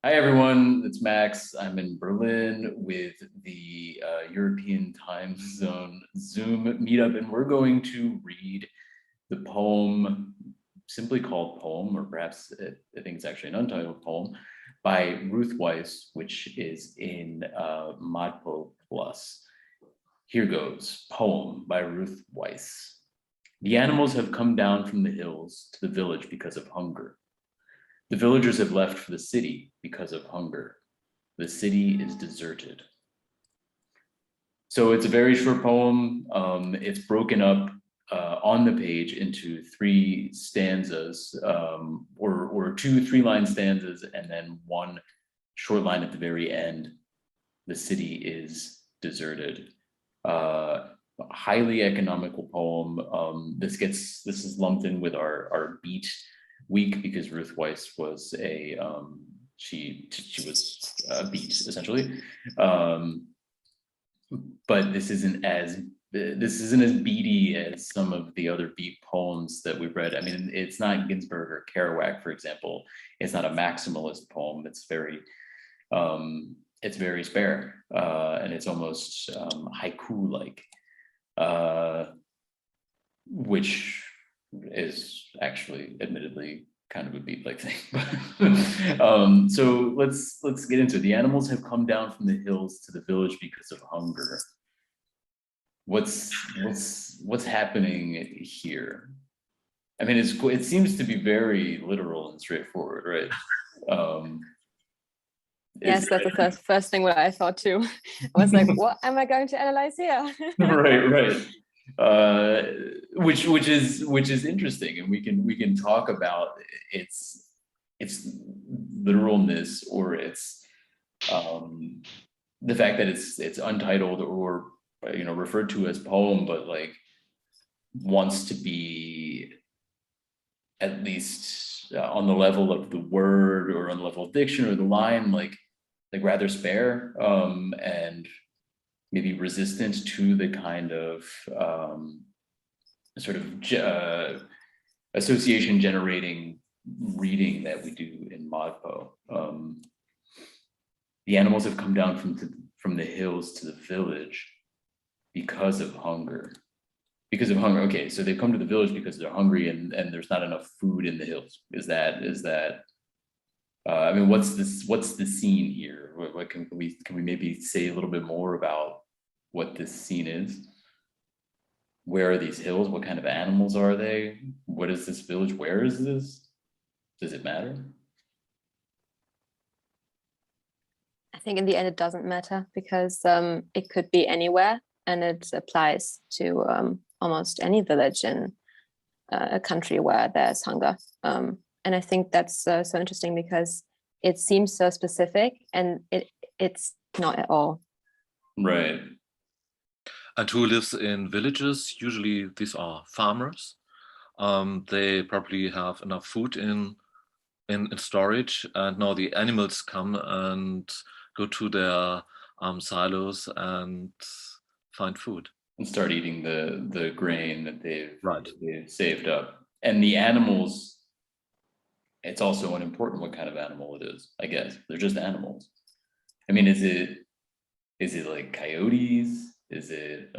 Hi everyone, it's Max. I'm in Berlin with the European Time Zone Zoom Meetup, and we're going to read the poem, simply called Poem, or perhaps I think it's actually an untitled poem, by Ruth Weiss, which is in Modpo Plus. Here goes, Poem by Ruth Weiss. The animals have come down from the hills to the village because of hunger. The villagers have left for the city because of hunger. The city is deserted. So it's a very short poem. It's broken up on the page into three stanzas, or two three-line stanzas, and then one short line at the very end. The city is deserted. Highly economical poem. This is lumped in with our beat week because Ruth Weiss was she was a beat essentially, but this isn't as beaty as some of the other beat poems that we've read. I mean, it's not Ginsberg or Kerouac, for example. It's not a maximalist poem. It's very spare, and it's almost haiku-like, which is actually admittedly kind of a beat-like thing. So let's get into it. The animals have come down from the hills to the village because of hunger. What's happening here? I mean, it seems to be very literal and straightforward, right? Yes, that's the first thing what I thought too. I was like, what am I going to analyze here? Right. Which is interesting, and we can talk about its literalness, or its the fact that it's untitled, or referred to as poem, but like wants to be at least on the level of the word, or on the level of diction, or the line, like rather spare, and maybe resistant to the kind of sort of association generating reading that we do in Modpo. The animals have come down from the hills to the village because of hunger. Because of hunger. Okay, so they've come to the village because they're hungry, and there's not enough food in the hills. Is that I mean, what's the scene here? What can we maybe say a little bit more about what this scene is? Where are these hills? What kind of animals are they? What is this village? Where is this? Does it matter? I think in the end it doesn't matter, because it could be anywhere, and it applies to almost any village in a country where there's hunger. And I think that's so interesting, because it seems so specific, and it's not at all. Right. And who lives in villages? Usually these are farmers. They probably have enough food in storage, and now the animals come and go to their silos and find food. And start eating the grain that they've saved up. And the animals, it's also unimportant what kind of animal it is, I guess. They're just animals. I mean, is it like coyotes? Is it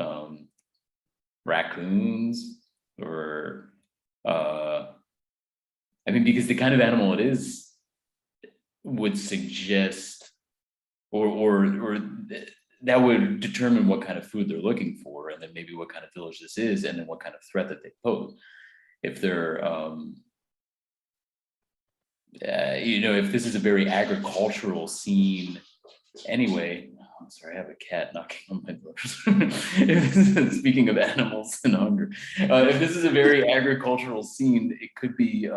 raccoons? Or I mean, because the kind of animal it is would suggest, or that would determine what kind of food they're looking for, and then maybe what kind of village this is, and then what kind of threat that they pose. If they're if this is a very agricultural scene anyway. I'm sorry, I have a cat knocking on my door. Speaking of animals and hunger, if this is a very agricultural scene, it could be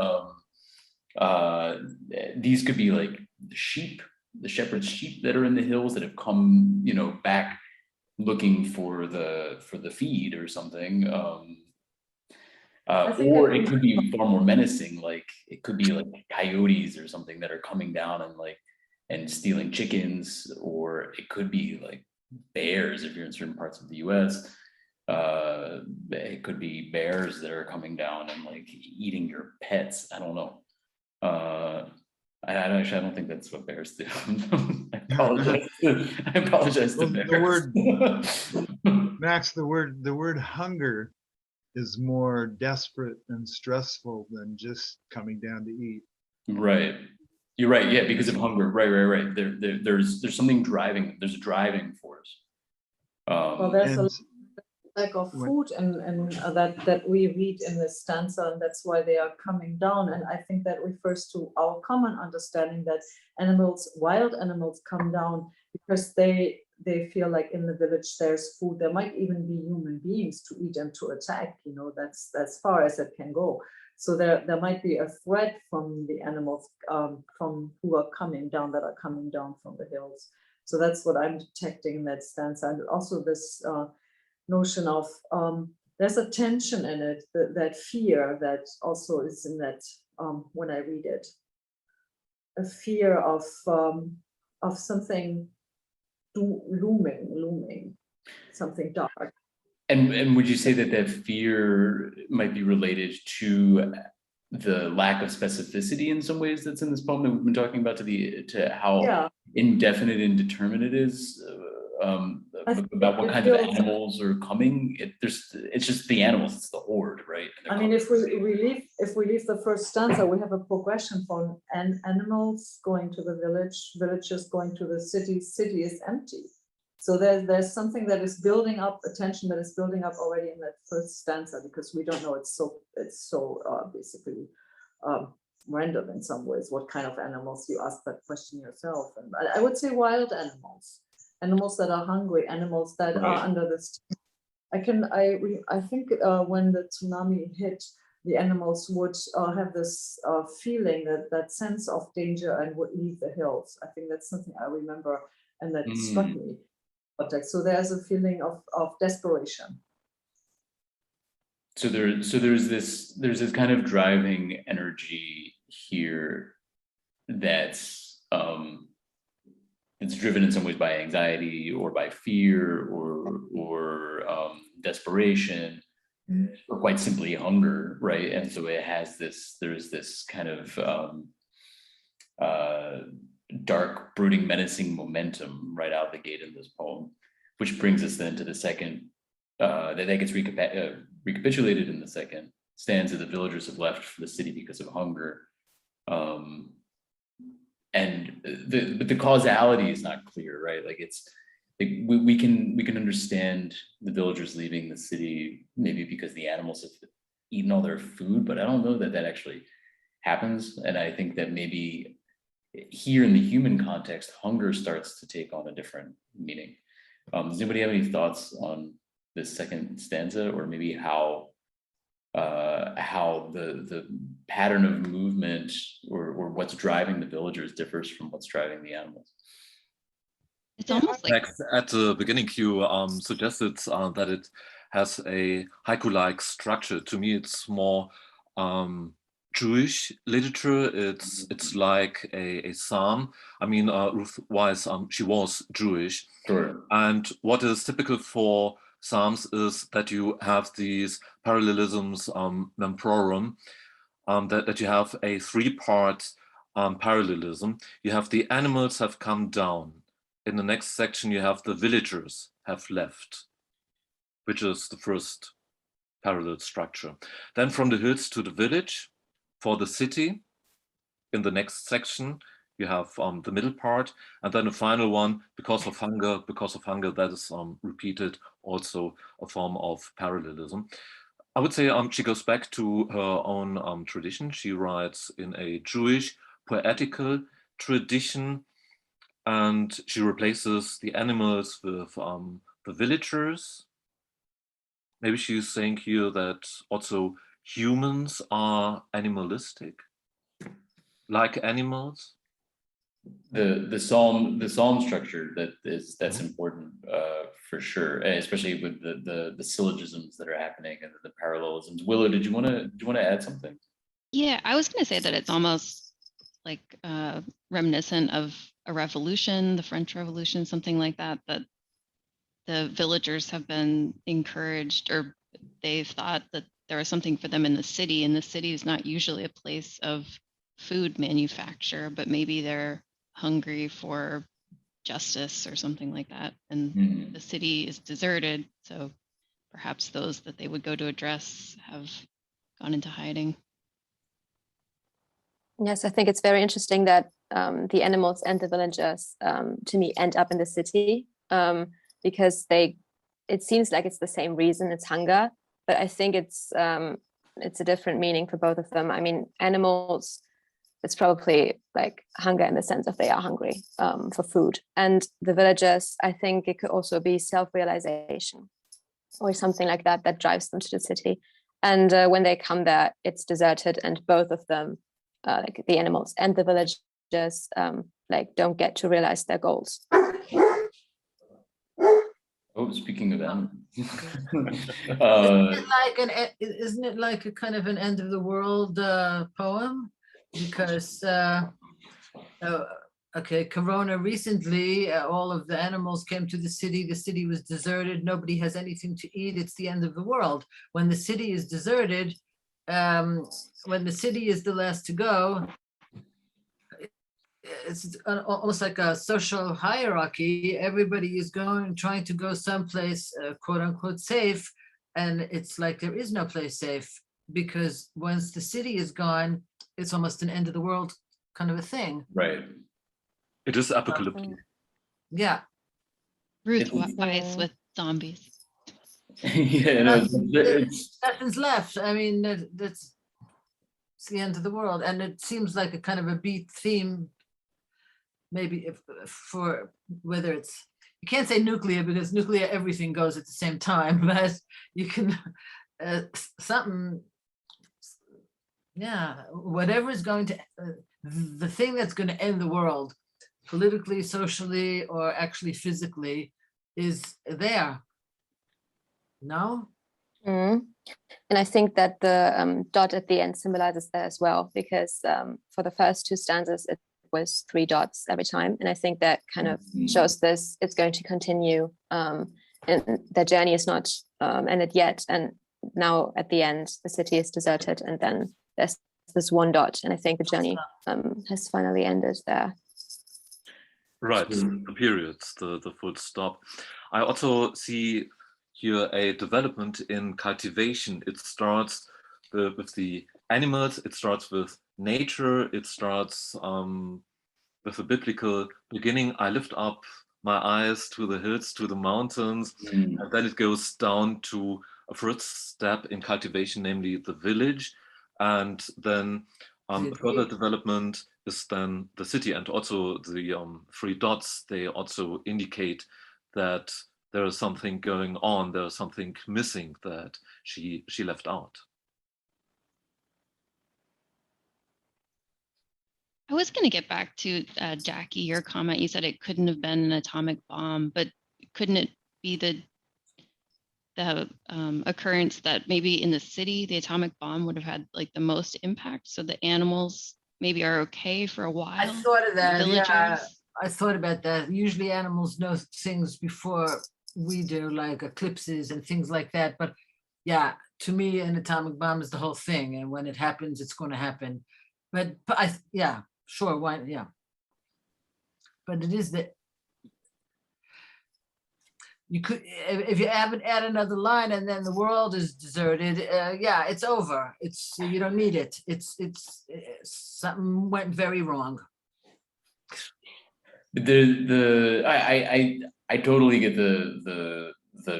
these could be like the sheep, the shepherd's sheep that are in the hills that have come, back looking for the feed or something. Or it could be far more menacing, like it could be like coyotes or something that are coming down and stealing chickens, or it could be like bears if you're in certain parts of the US. It could be bears that are coming down and like eating your pets. I don't know. I don't think that's what bears do. I apologize. I apologize to Well, the bears. word, Max, the word hunger is more desperate and stressful than just coming down to eat. Right. You're right. Yeah, because of hunger. Right. There's something driving. There's a driving force. Well, there's a And lack of when- food and that we read in this stanza, and that's why they are coming down. And I think that refers to our common understanding that animals, wild animals, come down because they feel like in the village there's food. There might even be human beings to eat and to attack. You know, that's as far as it can go. So there might be a threat from the animals from who are coming down, that are coming down from the hills. So that's what I'm detecting in that stanza, and also this notion of there's a tension in it, that fear that also is in that when I read it, a fear of something looming, something dark. And would you say that fear might be related to the lack of specificity in some ways that's in this poem that we've been talking about, to how indefinite and indeterminate it is, about what kind of animals are coming? It's just the animals, it's the horde, right? I mean, if we leave the first stanza, we have a progression from animals going to the village, villages going to the city is empty. So there's something that is building up, a tension that is building up already in that first stanza, because we don't know, it's so basically random in some ways what kind of animals. You ask that question yourself, and I would say wild animals that are hungry, animals that are under this. I think when the tsunami hit, the animals would have this feeling, that sense of danger, and would leave the hills. I think that's something I remember, and that struck me. So there's a feeling of desperation. So there's this kind of driving energy here that's it's driven in some ways by anxiety or by fear or desperation, or quite simply hunger, right? And so it has there's this kind of dark, brooding, menacing momentum right out the gate in this poem, which brings us then to the second, that gets recapitulated in the second stanza. The villagers have left for the city because of hunger. And the causality is not clear, right? Like we can understand the villagers leaving the city maybe because the animals have eaten all their food, but I don't know that actually happens. And I think that maybe here in the human context, hunger starts to take on a different meaning. Does anybody have any thoughts on this second stanza, or maybe how the pattern of movement or what's driving the villagers differs from what's driving the animals? It's almost like at the beginning, you suggested that it has a haiku-like structure. To me, it's more Jewish literature. It's like a psalm. I mean, Ruth Weiss, she was Jewish. Sure. And what is typical for psalms is that you have these parallelisms, memprorum, that you have a three-part parallelism. You have the animals have come down. In the next section, you have the villagers have left, which is the first parallel structure. Then from the hills to the village, for the city, in the next section, you have the middle part, and then the final one, because of hunger, that is repeated, also a form of parallelism. I would say she goes back to her own tradition. She writes in a Jewish poetical tradition, and she replaces the animals with the villagers. Maybe she's saying here that also humans are animalistic, like animals. The psalm structure that's important for sure, especially with the syllogisms that are happening and the parallelisms. Willow, do you want to add something? Yeah, I was going to say that it's almost like reminiscent of a revolution, the French Revolution, something like that, that the villagers have been encouraged, or they've thought that there is something for them in the city, and the city is not usually a place of food manufacture, but maybe they're hungry for justice or something like that. And the city is deserted, so perhaps those that they would go to address have gone into hiding. Yes, I think it's very interesting that the animals and the villagers, to me, end up in the city because it seems like it's the same reason, it's hunger, but I think it's a different meaning for both of them. I mean, animals, it's probably like hunger in the sense of they are hungry for food. And the villagers, I think it could also be self-realization or something like that that drives them to the city. And when they come there, it's deserted, and both of them, like the animals and the villagers, like don't get to realize their goals. Oh, speaking of animals. Isn't it like a kind of an end of the world poem? Because okay, Corona recently, all of the animals came to the city was deserted, nobody has anything to eat, it's the end of the world. When the city is deserted, when the city is the last to go, it's almost like a social hierarchy. Everybody is trying to go someplace quote unquote safe, and it's like there is no place safe, because once the city is gone, it's almost an end of the world kind of a thing. Right. It is apocalyptic. Yeah. Ruth Weiss with zombies. Yeah, no, it's Nothing's left. I mean, it's the end of the world, and it seems like a kind of a beat theme. Maybe for whether it's, you can't say nuclear because nuclear everything goes at the same time, but you can something, yeah, whatever is going to the thing that's going to end the world politically, socially, or actually physically is there. No? And I think that the dot at the end symbolizes that as well, because for the first two stanzas, it was 3 dots every time. And I think that kind of shows this, it's going to continue. And their journey is not ended yet. And now at the end, the city is deserted, and then there's this 1 dot. And I think the journey has finally ended there. Right, the periods, the full stop. I also see here a development in cultivation. It starts with the animals, it starts with nature, it starts with a biblical beginning. I lift up my eyes to the hills, to the mountains, and then it goes down to a first step in cultivation, namely the village. And then further development is then the city, and also the 3 dots, they also indicate that there is something going on, there is something missing that she left out. I was going to get back to Jackie, your comment. You said it couldn't have been an atomic bomb, but couldn't it be the occurrence that maybe in the city, the atomic bomb would have had like the most impact? So the animals maybe are okay for a while. I thought of that. Villagers. Yeah, I thought about that. Usually animals know things before we do, like eclipses and things like that. But yeah, to me, an atomic bomb is the whole thing. And when it happens, it's going to happen. But yeah, sure. Why? Yeah. But it is that you could, if you add another line and then the world is deserted, yeah, it's over. You don't need it. It's something went very wrong. I totally get the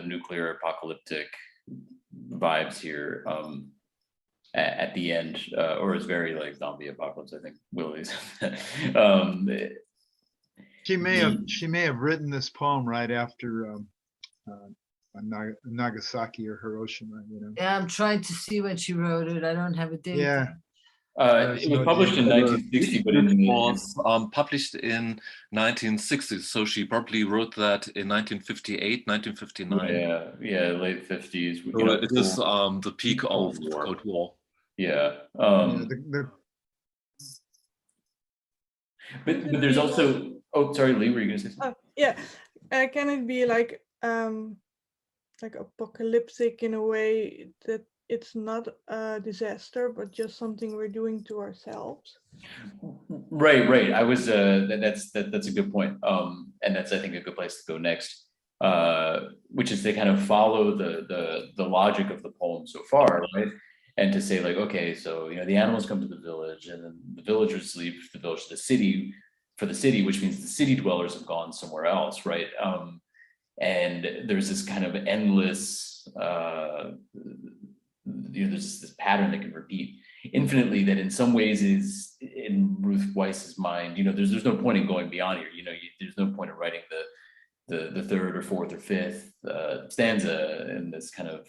nuclear apocalyptic vibes here at the end, or it's very like zombie apocalypse. I think Willie's. She may have written this poem right after Nagasaki or Hiroshima. You know. Yeah, I'm trying to see when she wrote it. I don't have a date. Yeah. It was published in 1960, but it was published in 1960s. So she probably wrote that in 1958, 1959. Yeah, late 50s. So it is the peak of the Cold War. Yeah. But there's also, oh, sorry, Lee, were you gonna say something? Yeah, can it be like apocalyptic in a way that it's not a disaster, but just something we're doing to ourselves. Right. I was that's a good point. And that's, I think, a good place to go next. Which is to kind of follow the logic of the poem so far, right? And to say like, okay, so the animals come to the village, and then the villagers leave the village to the city for the city, which means the city dwellers have gone somewhere else, right? And there's this kind of endless, there's this pattern that can repeat infinitely, that in some ways is in Ruth Weiss's mind, there's no point in going beyond here. There's no point in writing the third or fourth or fifth stanza in this kind of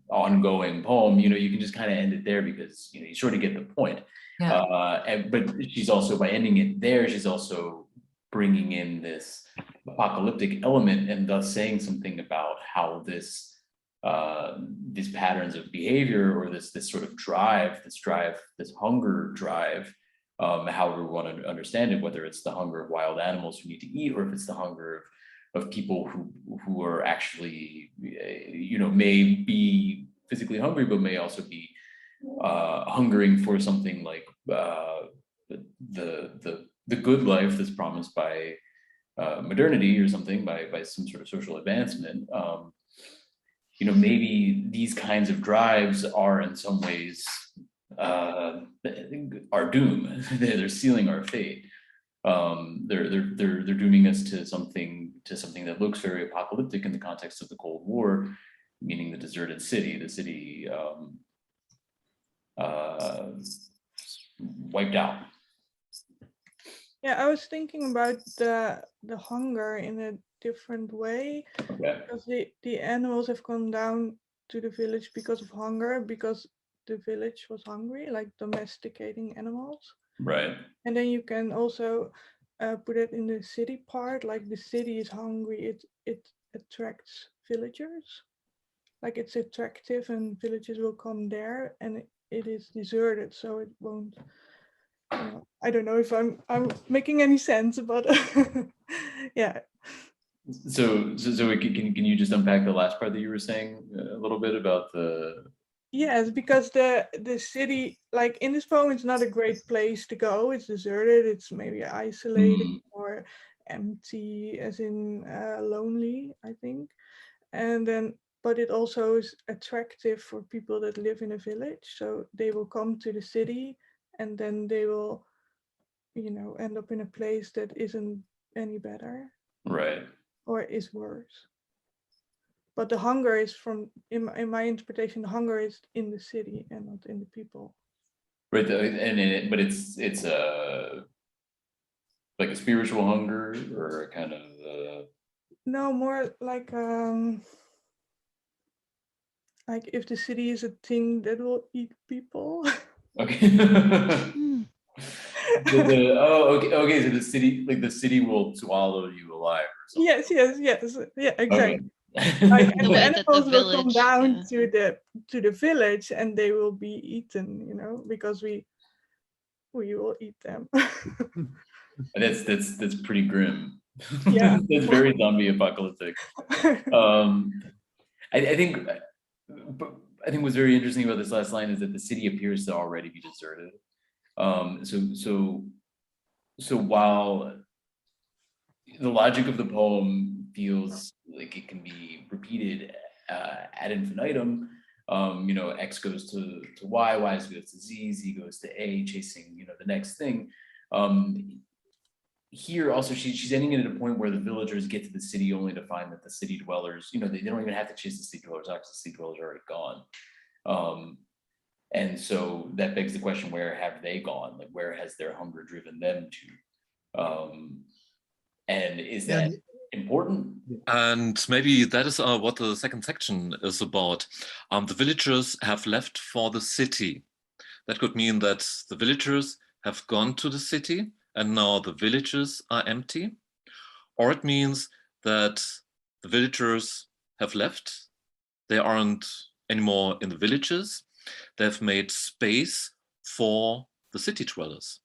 ongoing poem. You can just kind of end it there, because you sort of get the point. But she's also, by ending it there, she's also bringing in this apocalyptic element, and thus saying something about how these patterns of behavior, or this sort of drive, this hunger drive, however we want to understand it, whether it's the hunger of wild animals who need to eat, or if it's the hunger of people who are actually, may be physically hungry, but may also be hungering for something like the good life that's promised by modernity, or something, by some sort of social advancement. Maybe these kinds of drives are in some ways our doom. They're sealing our fate. They're dooming us to something that looks very apocalyptic in the context of the Cold War, meaning the deserted city, the city wiped out. Yeah, I was thinking about the hunger in a different way. Okay. Because the animals have gone down to the village because of hunger, because the village was hungry, like domesticating animals. Right. And then you can also put it in the city part, like the city is hungry, it attracts villagers. Like it's attractive and villagers will come there, and it is deserted, so it won't. I don't know if I'm making any sense, but yeah. So can you just unpack the last part that you were saying a little bit about the? Yes, because the city, like in this poem, it's not a great place to go. It's deserted. It's maybe isolated or empty, as in lonely, I think. And then, but it also is attractive for people that live in a village. So they will come to the city, and then they will, end up in a place that isn't any better. Right. Or is worse. But the hunger is in my interpretation, the hunger is in the city and not in the people. Right, but it's like a spiritual hunger, or a kind of No, more like if the city is a thing that will eat people. Okay. Okay. So the city will swallow you alive, or something. Yes. Yeah, exactly. Okay. Like, and The the way that the animals will come village, down to the village, and they will be eaten, because we will eat them. That's pretty grim. Yeah. That's very zombie apocalyptic. I think what's very interesting about this last line is that the city appears to already be deserted. So while the logic of the poem feels like it can be repeated ad infinitum, X goes to Y, Y goes to Z, Z goes to A, chasing the next thing. Here also she's ending it at a point where the villagers get to the city only to find that the city dwellers, they don't even have to chase the city dwellers out, because the city dwellers are already gone. And so that begs the question, where have they gone? Like, where has their hunger driven them to? And is that important? And maybe that is what the second section is about. The villagers have left for the city. That could mean that the villagers have gone to the city, and now the villages are empty. Or it means that the villagers have left. They aren't anymore in the villages. They've made space for the city dwellers,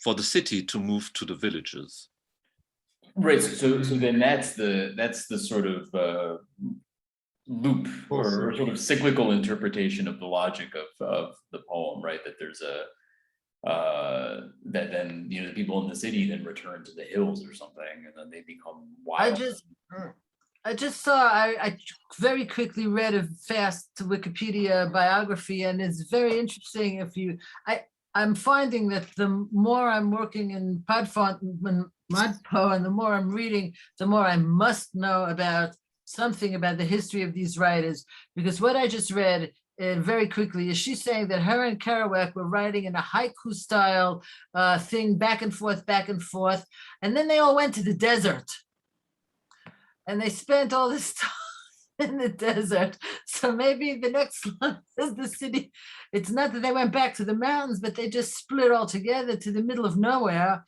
for the city to move to the villages. Right. So then that's the sort of loop Full or circle. sort of cyclical interpretation of the logic of the poem, right? That there's a that then the people in the city then return to the hills or something, and then they become wild. I just saw, I very quickly read a fast Wikipedia biography, and it's very interesting. I'm finding that the more I'm working in Modpo, and the more I'm reading, the more I must know about something about the history of these writers. Because what I just read very quickly is she's saying that her and Kerouac were writing in a haiku style thing, back and forth, and then they all went to the desert. And they spent all this time in the desert. So maybe the next one is the city. It's not that they went back to the mountains, but they just split all together to the middle of nowhere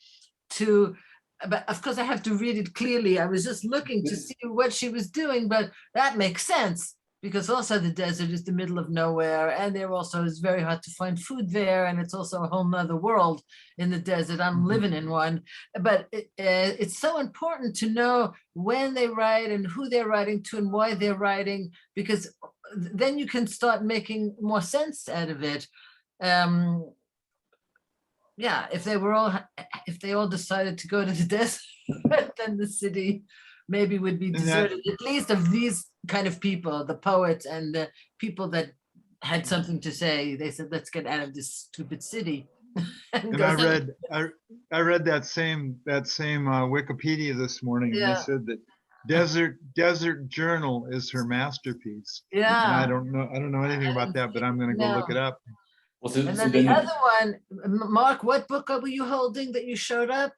but of course I have to read it clearly. I was just looking to see what she was doing, but that makes sense because also the desert is the middle of nowhere, and there also is very hard to find food there, and it's also a whole nother world in the desert. I'm living in one, but it's so important to know when they write and who they're writing to and why they're writing, because then you can start making more sense out of it. Yeah, if they all decided to go to the desert, then the city maybe would be deserted, at least of these kind of people, the poets and the people that had something to say. They said, let's get out of this stupid city. And I read that same Wikipedia this morning, and they said that Desert Journal is her masterpiece. Yeah. And I don't know anything about that, but I'm going to go look it up. Well, and then the other one, Mark, what book were you holding that you showed up?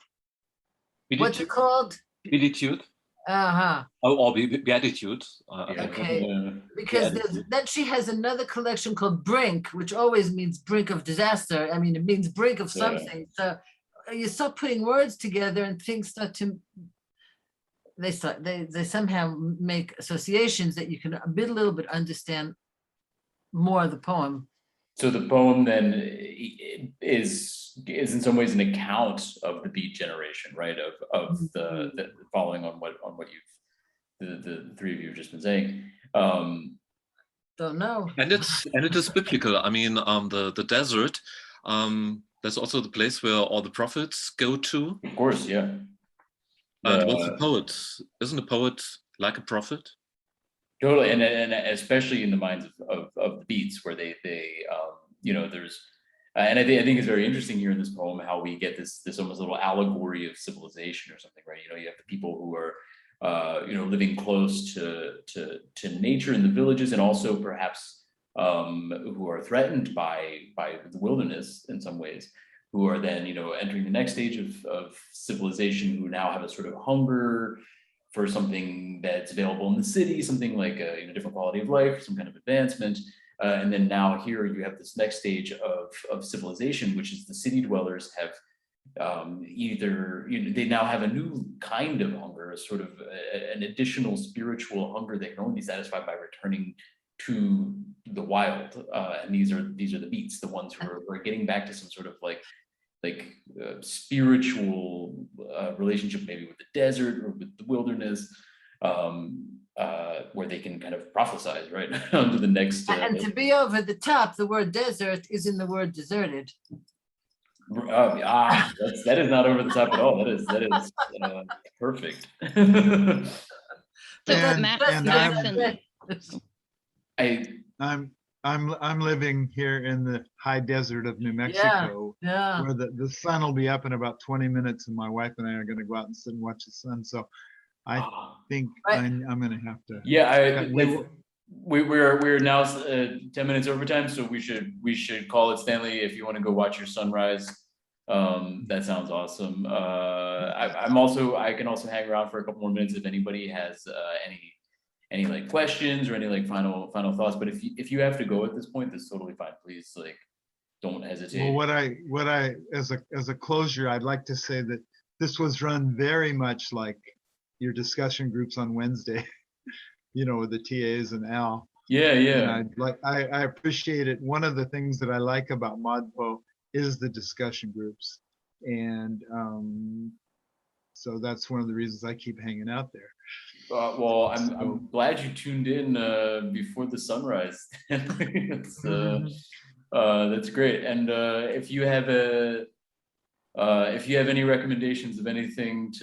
What's it called? Beatitude. Or Beatitude. Okay, because then she has another collection called Brink, which always means brink of disaster. I mean, it means brink of something. So you start putting words together and things start to, they somehow make associations that you can a little bit understand more of the poem. So the poem then is in some ways an account of the Beat generation, right? Of the following on what you've the three of you have just been saying. Don't know. And it is biblical. I mean, the desert. That's also the place where all the prophets go to. Of course, yeah. And what's a poet? Isn't a poet like a prophet? Totally, and especially in the minds of the Beats, where they there's, and I think it's very interesting here in this poem how we get this almost little allegory of civilization or something, right? You have the people who are living close to nature in the villages, and also perhaps who are threatened by the wilderness in some ways, who are then entering the next stage of civilization, who now have a sort of hunger for something that's available in the city, something like a different quality of life, some kind of advancement. And then now here you have this next stage of civilization, which is the city dwellers have they now have a new kind of hunger, a sort of an additional spiritual hunger that can only be satisfied by returning to the wild. And these are the Beats, the ones who are getting back to some sort of like spiritual relationship, maybe with the desert or with the wilderness, where they can kind of prophesize right onto the next. And to be over the top, the word desert is in the word deserted. That is not over the top at all. That is perfect. I'm living here in the high desert of New Mexico, where the sun will be up in about 20 minutes, and my wife and I are going to go out and sit and watch the sun. So I think I'm going to have to. Yeah, we're now 10 minutes overtime, so we should call it, Stanley, if you want to go watch your sunrise. That sounds awesome. I can also hang around for a couple more minutes if anybody has any like questions or any like final thoughts. But if you have to go at this point, that's totally fine. Please, like, don't hesitate. Well, what I as a closure, I'd like to say that this was run very much like your discussion groups on Wednesday, with the TAs and Al. Yeah. And I appreciate it. One of the things that I like about Modpo is the discussion groups, and So that's one of the reasons I keep hanging out there. Well, I'm glad you tuned in before the sunrise. That's great. And if you have any recommendations of anything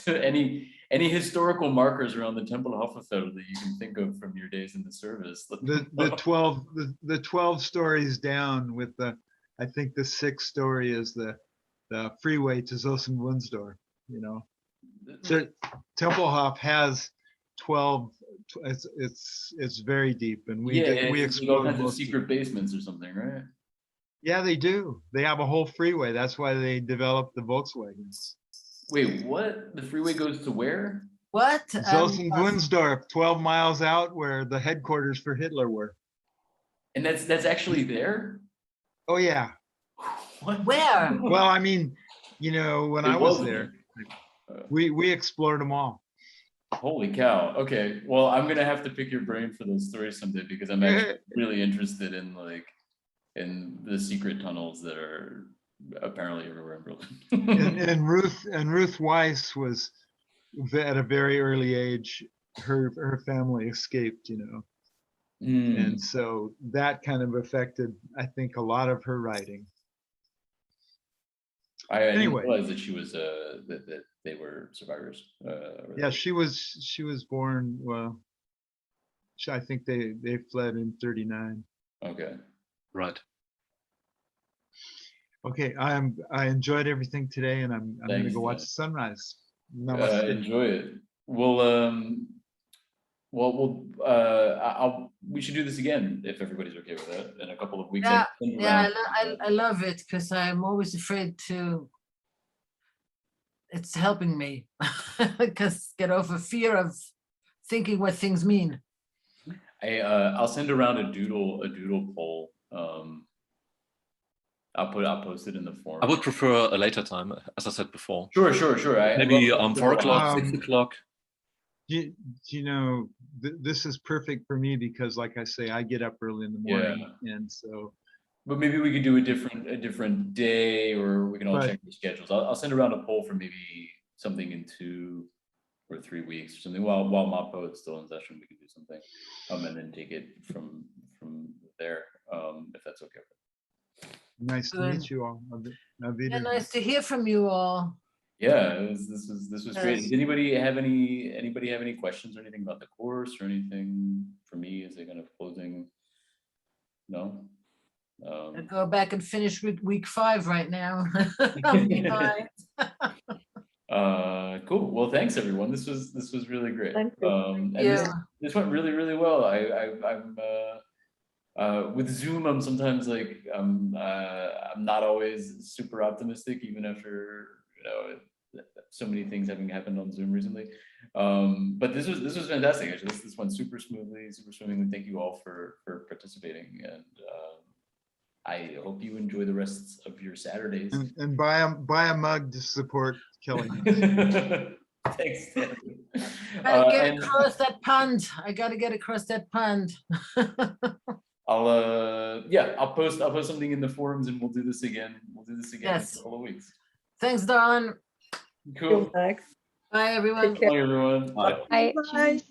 to any historical markers around the Tempelhofer that you can think of from your days in the service, the 12 stories down with I think the 6th story is the freeway to Zossen-Wunsdorf. You know, so Tempelhof has 12. It's very deep, and we explored all kinds of secret basements or something, right? Yeah, they do. They have a whole freeway. That's why they developed the Volkswagens. Wait, what? The freeway goes to where? What? Zossen-Wunsdorf, 12 miles out, where the headquarters for Hitler were. And that's actually there? Oh yeah. What? Where? Well, I mean, you know, when I was there, we explored them all. Holy cow. Okay. Well, I'm gonna have to pick your brain for those stories someday, because I'm actually really interested in the secret tunnels that are apparently everywhere in Berlin. and Ruth Weiss was at a very early age. Her family escaped, you know, and so that kind of affected, I think, a lot of her writing. I didn't realize that she was that they were survivors. Yeah, she was born. Well, I think they fled in 1939. Okay. Right. Okay, I enjoyed everything today, and I'm going to go watch the sunrise. Enjoy it. We should do this again if everybody's okay with that in a couple of weeks. Yeah, I love it, because I'm always afraid to. It's helping me because get over fear of thinking what things mean. I'll send around a doodle poll. I'll post it in the forum. I would prefer a later time, as I said before. Sure. Maybe 4 o'clock, 6 o'clock. You know, this is perfect for me because, like I say, I get up early in the morning, and so. But maybe we could do a different day, or we can all check the schedules. I'll send around a poll for maybe something in 2 or 3 weeks or something. While Mappo is still in session, we can do something, and then take it from there, if that's okay. Nice to meet you all. Yeah, nice to hear from you all. Yeah, this was great. Does anybody have any questions or anything about the course or anything for me as a kind of closing? No. I'll go back and finish with week 5 right now. I'm behind. Cool. Well, thanks everyone. This was really great. Thank you. And this went really well. I'm with Zoom, I'm sometimes like I'm not always super optimistic, even after so many things having happened on Zoom recently. But this was fantastic. Actually, this went super swimmingly. Thank you all for participating, and I hope you enjoy the rest of your Saturdays. And buy a mug to support Kelly. Thanks, Stanley. Get across that pond. I gotta get across that pond. I'll post something in the forums, and we'll do this again. Yes. In a couple of weeks. Thanks, Dawn. Cool. Thanks. Bye, everyone. Bye, everyone. Bye. Bye.